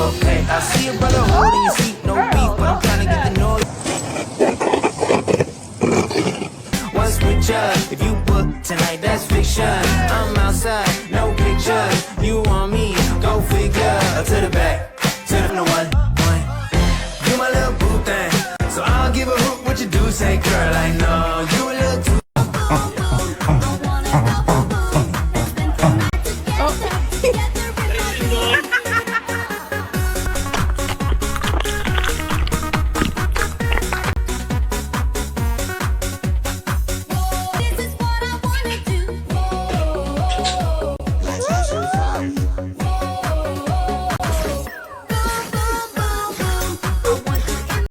Okay, I see a brother holding your seat, no beef, but I'm trying to get the noise. What's with you? If you book tonight, that's fiction. I'm outside, no pictures. You want me? Go figure. To the back, to the one.